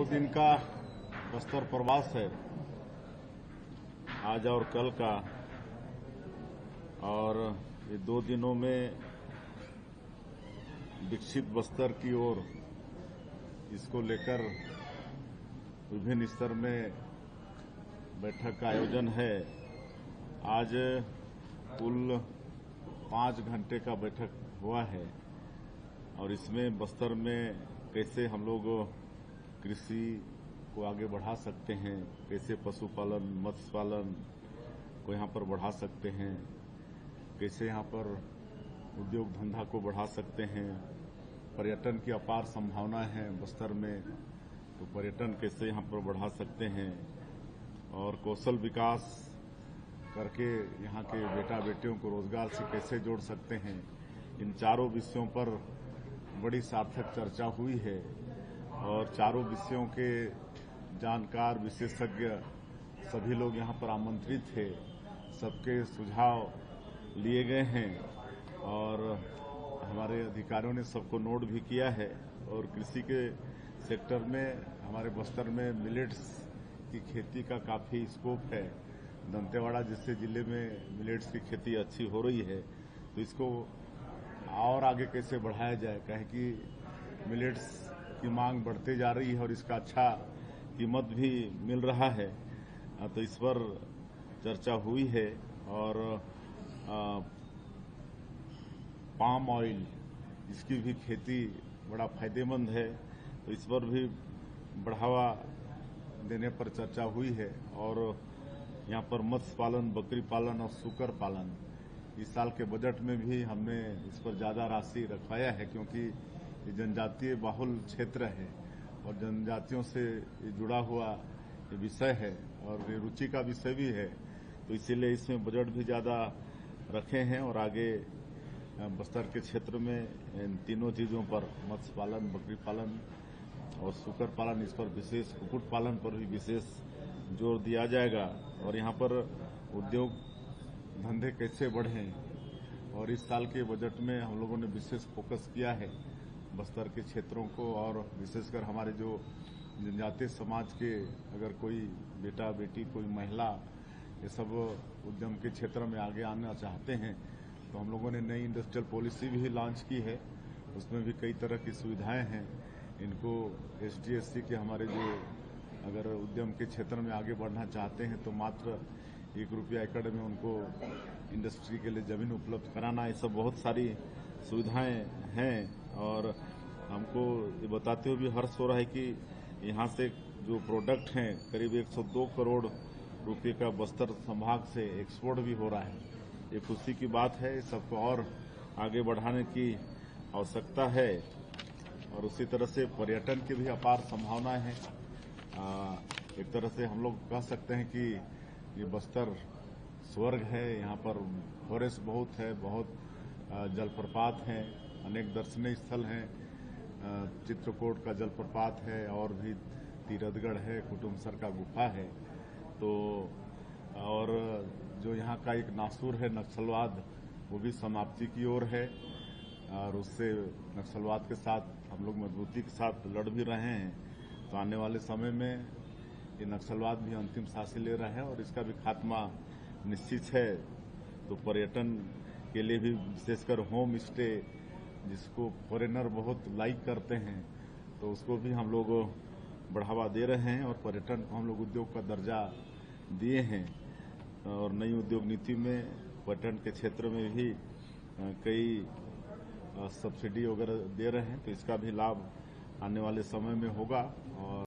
दिन का बस्तर प्रवास है, आज और कल का। और ये 2 दिनों में विकसित बस्तर की ओर इसको लेकर विभिन्न स्तर में बैठक का आयोजन है। आज कुल 5 घंटे का बैठक हुआ है और इसमें बस्तर में कैसे हम लोग कृषि को आगे बढ़ा सकते हैं, कैसे पशुपालन, मत्स्य पालन को यहाँ पर बढ़ा सकते हैं, कैसे यहाँ पर उद्योग धंधा को बढ़ा सकते हैं। पर्यटन की अपार संभावना है बस्तर में, तो पर्यटन कैसे यहाँ पर बढ़ा सकते हैं और कौशल विकास करके यहाँ के बेटा बेटियों को रोजगार से कैसे जोड़ सकते हैं। इन चारों विषयों पर बड़ी सार्थक चर्चा हुई है और चारों विषयों के जानकार विशेषज्ञ सभी लोग यहाँ पर आमंत्रित थे। सबके सुझाव लिए गए हैं और हमारे अधिकारियों ने सबको नोट भी किया है। और कृषि के सेक्टर में हमारे बस्तर में मिलेट्स की खेती का काफी स्कोप है। दंतेवाड़ा जैसे जिले में मिलेट्स की खेती अच्छी हो रही है, तो इसको और आगे कैसे बढ़ाया जाए, कहे कि मिलेट्स की मांग बढ़ते जा रही है और इसका अच्छा कीमत भी मिल रहा है, तो इस पर चर्चा हुई है। और पाम ऑयल, इसकी भी खेती बड़ा फायदेमंद है, तो इस पर भी बढ़ावा देने पर चर्चा हुई है। और यहाँ पर मत्स्य पालन, बकरी पालन और सूकर पालन, इस साल के बजट में भी हमने इस पर ज्यादा राशि रखवाया है, क्योंकि ये जनजातीय बाहुल क्षेत्र है और जनजातियों से ये जुड़ा हुआ ये विषय है और ये रुचि का विषय भी है, तो इसीलिए इसमें बजट भी ज्यादा रखे हैं। और आगे बस्तर के क्षेत्र में इन तीनों चीजों पर, मत्स्य पालन, बकरी पालन और सूकर पालन, इस पर विशेष, कुक्कुट पालन पर भी विशेष जोर दिया जाएगा। और यहाँ पर उद्योग धंधे कैसे बढ़ें, और इस साल के बजट में हम लोगों ने विशेष फोकस किया है बस्तर के क्षेत्रों को, और विशेषकर हमारे जो जनजातीय समाज के अगर कोई बेटा बेटी, कोई महिला, ये सब उद्यम के क्षेत्र में आगे आना चाहते हैं, तो हम लोगों ने नई इंडस्ट्रियल पॉलिसी भी लॉन्च की है। उसमें भी कई तरह की सुविधाएं हैं। इनको ST SC के हमारे जो अगर उद्यम के क्षेत्र में आगे बढ़ना चाहते हैं तो मात्र ₹1 एकड़ में उनको इंडस्ट्री के लिए जमीन उपलब्ध कराना, ये सब बहुत सारी सुविधाएं हैं। और हमको ये बताते हुए भी हर्ष हो रहा है कि यहाँ से जो प्रोडक्ट हैं, करीब 102 करोड़ रुपए का बस्तर संभाग से एक्सपोर्ट भी हो रहा है। ये खुशी की बात है, सबको और आगे बढ़ाने की आवश्यकता है। और उसी तरह से पर्यटन की भी अपार संभावनाएं हैं। एक तरह से हम लोग कह सकते हैं कि ये बस्तर स्वर्ग है। यहाँ पर फॉरेस्ट बहुत है, बहुत जलप्रपात हैं, अनेक दर्शनीय स्थल हैं। चित्रकूट का जलप्रपात है और भी तीरथगढ़ है, कुटुमसर का गुफा है। तो और जो यहाँ का एक नासूर है नक्सलवाद, वो भी समाप्ति की ओर है और उससे नक्सलवाद के साथ हम लोग मजबूती के साथ लड़ भी रहे हैं। तो आने वाले समय में ये नक्सलवाद भी अंतिम सांसें ले रहा है और इसका भी खात्मा निश्चित है। तो पर्यटन के लिए भी विशेषकर होम स्टे, जिसको फॉरेनर बहुत लाइक करते हैं, तो उसको भी हम लोग बढ़ावा दे रहे हैं और पर्यटन को हम लोग उद्योग का दर्जा दिए हैं। और नई उद्योग नीति में पर्यटन के क्षेत्र में भी कई सब्सिडी वगैरह दे रहे हैं, तो इसका भी लाभ आने वाले समय में होगा। और